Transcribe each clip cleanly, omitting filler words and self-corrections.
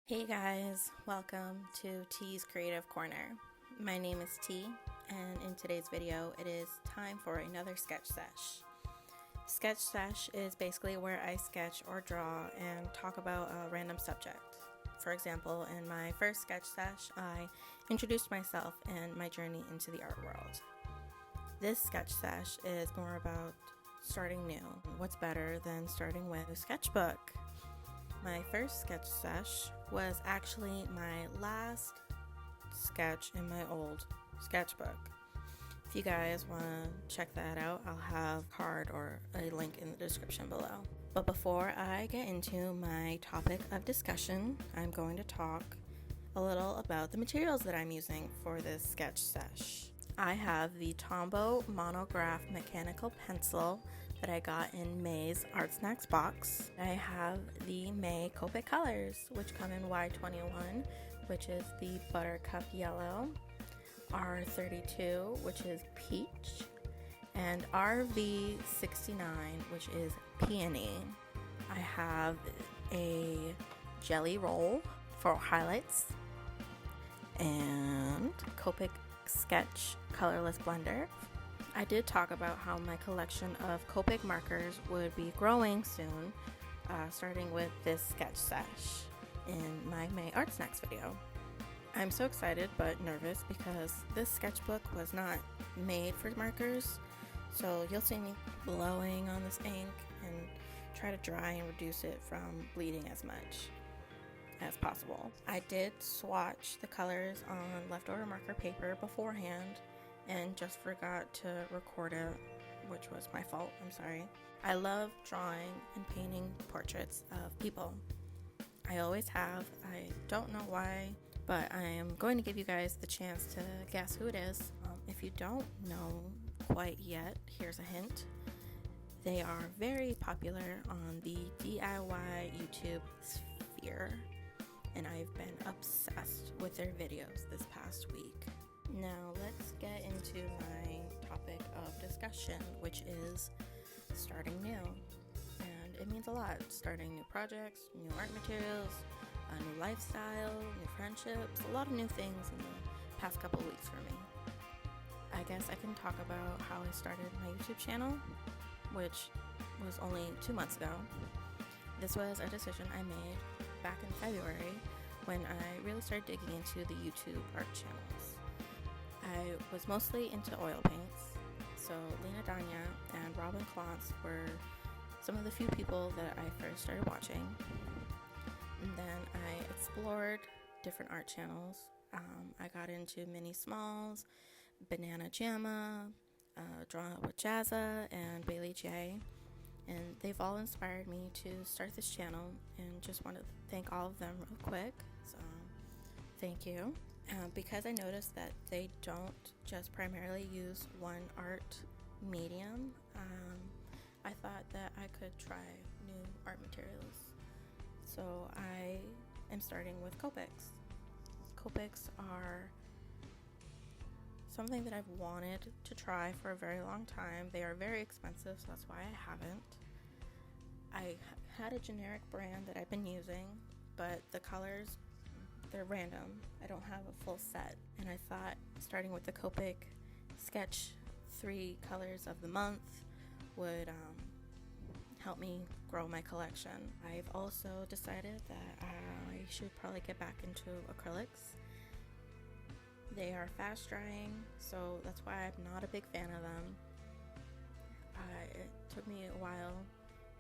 Hey guys, welcome to T's Creative Corner. My name is T, and in today's video it is time for another sketch sesh. Sketch sesh is basically where I sketch or draw and talk about a random subject. For example, in my first sketch sesh, I introduced myself and my journey into the art world. This sketch sesh is more about starting new. What's better than starting with a sketchbook? My first sketch sesh was actually my last sketch in my old sketchbook. If you guys want to check that out, I'll have a card or a link in the description below. But before I get into my topic of discussion, I'm going to talk a little about the materials that I'm using for this sketch sesh. I have the Tombow Monograph Mechanical Pencil that I got in May's Art Snacks box. I have the May Copic colors, which come in Y21, which is the Buttercup Yellow, R32, which is Peach, and RV69, which is Peony. I have a Jelly Roll for highlights, and Copic Sketch Colorless Blender. I did talk about how my collection of Copic markers would be growing soon, starting with this sketch sesh in my May Art Snacks video. I'm so excited but nervous because this sketchbook was not made for markers, so you'll see me blowing on this ink and try to dry and reduce it from bleeding as much as possible. I did swatch the colors on leftover marker paper beforehand and just forgot to record it, which was my fault. I'm sorry. I love drawing and painting portraits of people. I always have. I don't know why, but I am going to give you guys the chance to guess who it is. If you don't know quite yet, here's a hint. They are very popular on the DIY YouTube sphere, and I've been obsessed with their videos this past week. Now let's get into my topic of discussion, which is starting new. And it means a lot. Starting new projects, new art materials, a new lifestyle, new friendships, a lot of new things in the past couple weeks for me. I guess I can talk about how I started my YouTube channel, which was only 2 months ago. This was a decision I made back in February when I really started digging into the YouTube art channels. I was mostly into oil paints, so Lena Danya and Robin Clance were some of the few people that I first started watching. And then I explored different art channels. I got into Mini Smalls, Banana Jamma, Drawn Up with Jazza, and Bailey J. And they've all inspired me to start this channel, and just want to thank all of them real quick. So thank you. Because I noticed that they don't just primarily use one art medium, I thought that I could try new art materials. So I am starting with Copics. Copics are something that I've wanted to try for a very long time. They are very expensive, so that's why I haven't. I had a generic brand that I've been using, but the colors, they're random. I don't have a full set, and I thought starting with the Copic Sketch 3 colors of the month would help me grow my collection. I've also decided that I should probably get back into acrylics. They are fast drying, so that's why I'm not a big fan of them. It took me a while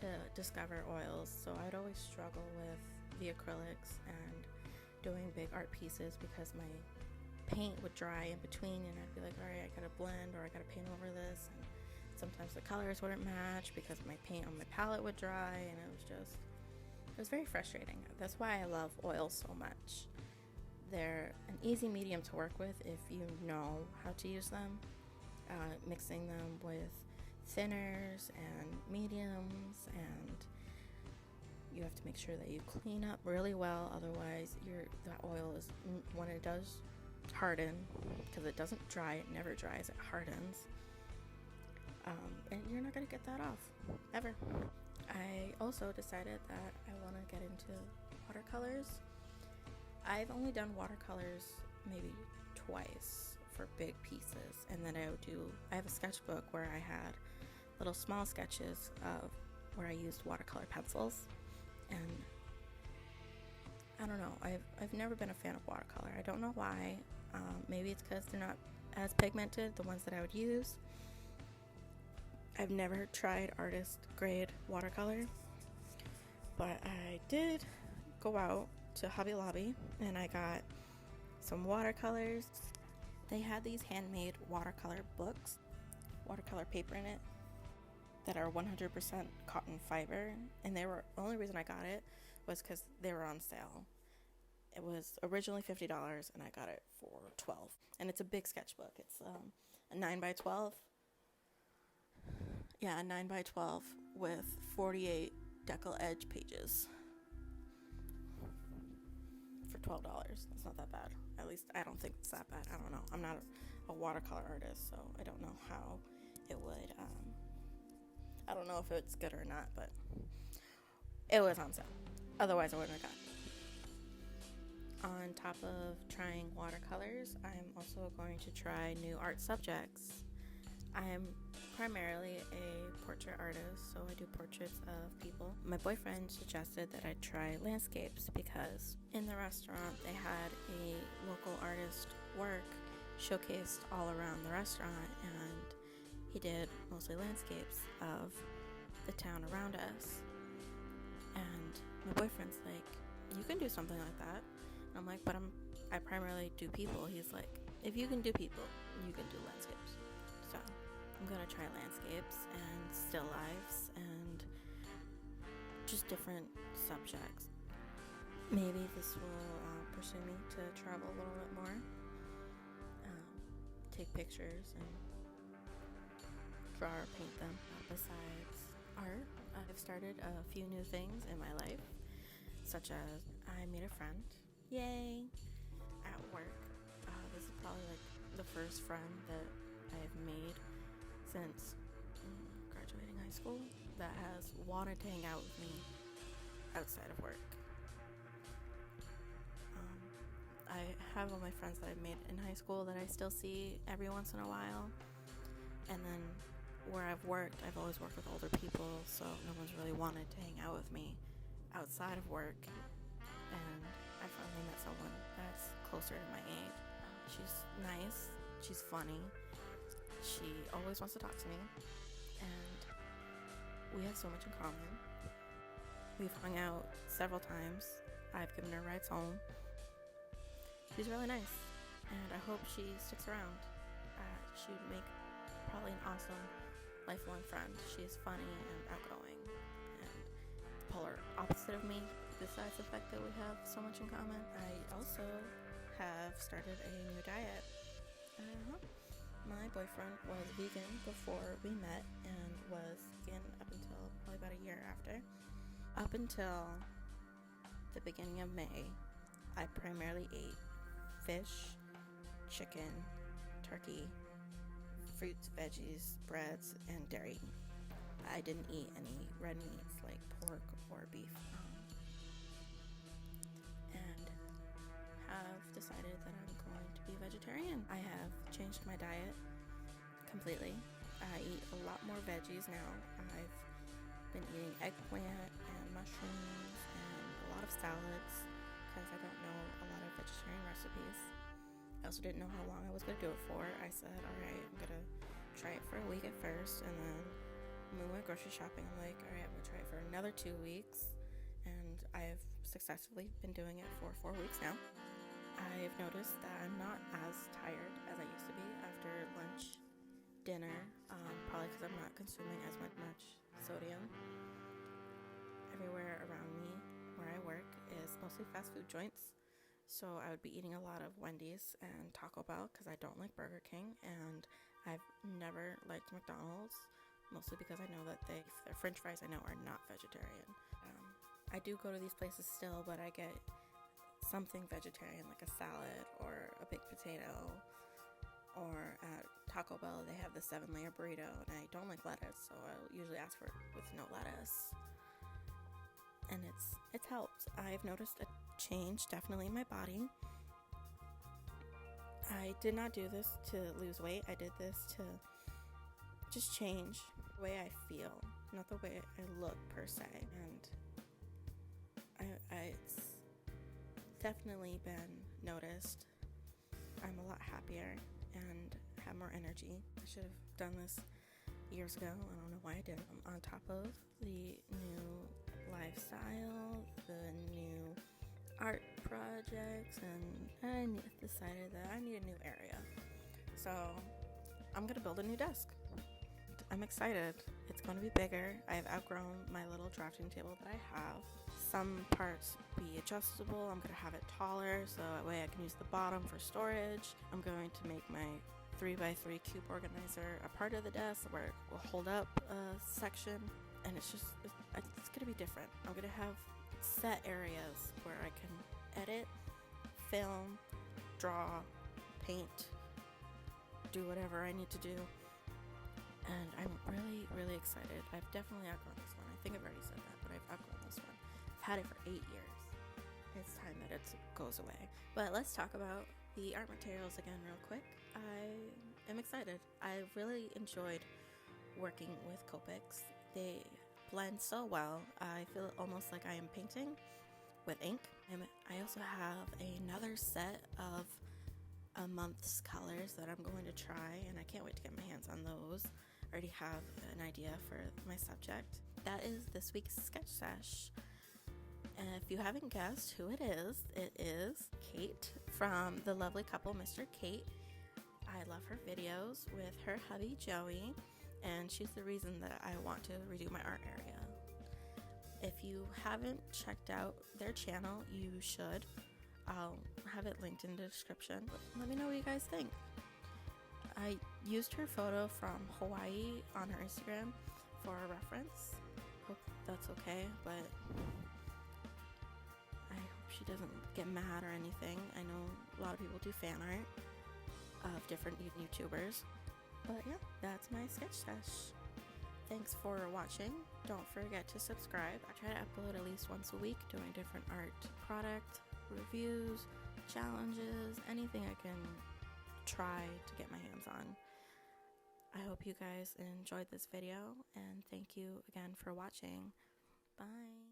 to discover oils, so I'd always struggle with the acrylics and doing big art pieces because my paint would dry in between, and I'd be like, all right, I gotta blend or I gotta paint over this, and sometimes the colors wouldn't match because my paint on my palette would dry, and it was very frustrating. That's why I love oils so much. They're an easy medium to work with if you know how to use them. Mixing them with thinners and mediums, and you have to make sure that you clean up really well, otherwise that oil is, when it does harden, because it doesn't dry, it never dries, it hardens, and you're not going to get that off, ever. I also decided that I want to get into watercolors. I've only done watercolors maybe twice for big pieces, and then I have a sketchbook where I had little small sketches of where I used watercolor pencils. And I don't know, I've never been a fan of watercolor. I don't know why. Maybe it's because they're not as pigmented, the ones that I would use. I've never tried artist grade watercolor, but I did go out to Hobby Lobby and I got some watercolors. They had these handmade watercolor books, watercolor paper in it, that are 100% cotton fiber, and the only reason I got it was because they were on sale. It was originally $50 and I got it for $12, and it's a big sketchbook. It's a 9x12. Yeah, a 9x12 with 48 decal edge pages for $12. That's not that bad. At least I don't think it's that bad. I don't know. I'm not a watercolor artist, so I don't know how it would. I don't know if it's good or not, but it was on sale. Otherwise, I wouldn't have gotten it. On top of trying watercolors, I'm also going to try new art subjects. I'm primarily a portrait artist, so I do portraits of people. My boyfriend suggested that I try landscapes because in the restaurant they had a local artist work showcased all around the restaurant, and he did mostly landscapes of the town around us. And my boyfriend's like, you can do something like that. And I'm like, but I primarily do people. He's like, if you can do people, you can do landscapes. So I'm gonna try landscapes and still lifes and just different subjects. Maybe this will pursue me to travel a little bit more, take pictures and draw or paint them. Besides art, I've started a few new things in my life, such as I made a friend, yay, at work. This is probably like the first friend that I've made since graduating high school that has wanted to hang out with me outside of work. I have all my friends that I've made in high school that I still see every once in a while, and then where I've worked, I've always worked with older people, so no one's really wanted to hang out with me outside of work. And I finally met someone that's closer to my age. She's nice, she's funny, she always wants to talk to me, and we have so much in common. We've hung out several times. I've given her rides home. She's really nice, and I hope she sticks around. She would make probably an awesome lifelong friend. She's funny and outgoing, and the polar opposite of me, besides the fact that we have so much in common. I also have started a new diet. My boyfriend was vegan before we met and was vegan up until probably about a year after. Up until the beginning of May, I primarily ate fish, chicken, turkey, fruits, veggies, breads, and dairy. I didn't eat any red meats like pork or beef. And have decided that I'm going to be vegetarian. I have changed my diet completely. I eat a lot more veggies now. I've been eating eggplant and mushrooms and a lot of salads because I don't know a lot of vegetarian recipes. I also didn't know how long I was going to do it for. I said, alright, I'm going to try it for a week at first, and then when we went grocery shopping, I'm like, alright, I'm going to try it for another 2 weeks, and I've successfully been doing it for 4 weeks now. I've noticed that I'm not as tired as I used to be after lunch, dinner, probably because I'm not consuming as much sodium. Everywhere around me where I work is mostly fast food joints, so I would be eating a lot of Wendy's and Taco Bell because I don't like Burger King, and I've never liked McDonald's, mostly because I know that their french fries I know are not vegetarian. I do go to these places still, but I get something vegetarian like a salad or a baked potato, or at Taco Bell they have the 7-layer burrito, and I don't like lettuce, so I'll usually ask for it with no lettuce. And it's helped. I've noticed a change, definitely my body. I did not do this to lose weight. I did this to just change the way I feel, not the way I look per se. And it's definitely been noticed. I'm a lot happier and have more energy. I should have done this years ago. I don't know why I didn't. On top of the new lifestyle, the new art projects, and I decided that I need a new area. So I'm gonna build a new desk. I'm excited. It's going to be bigger. I've outgrown my little drafting table that I have. Some parts be adjustable. I'm going to have it taller so that way I can use the bottom for storage. I'm going to make my 3x3 cube organizer a part of the desk where it will hold up a section, and it's going to be different. I'm going to have set areas where I can edit, film, draw, paint, do whatever I need to do. And I'm really, really excited. I've definitely outgrown this one. I think I've already said that, but I've outgrown this one. I've had it for 8 years. It's time that it goes away. But let's talk about the art materials again real quick. I am excited. I really enjoyed working with Copics. They blend so well. I feel almost like I am painting with ink. And I also have another set of a month's colors that I'm going to try, and I can't wait to get my hands on those. I already have an idea for my subject. That is this week's sketch sesh. And if you haven't guessed who it is Kate from the lovely couple Mr. Kate. I love her videos with her hubby Joey, and she's the reason that I want to redo my art area. If you haven't checked out their channel, you should. I'll have it linked in the description. Let me know what you guys think. I used her photo from Hawaii on her Instagram for a reference. Hope that's okay, but I hope she doesn't get mad or anything. I know a lot of people do fan art of different YouTubers. But yeah, that's my sketch sesh. Thanks for watching. Don't forget to subscribe. I try to upload at least once a week doing different art product reviews, challenges, anything I can try to get my hands on. I hope you guys enjoyed this video, and thank you again for watching. Bye.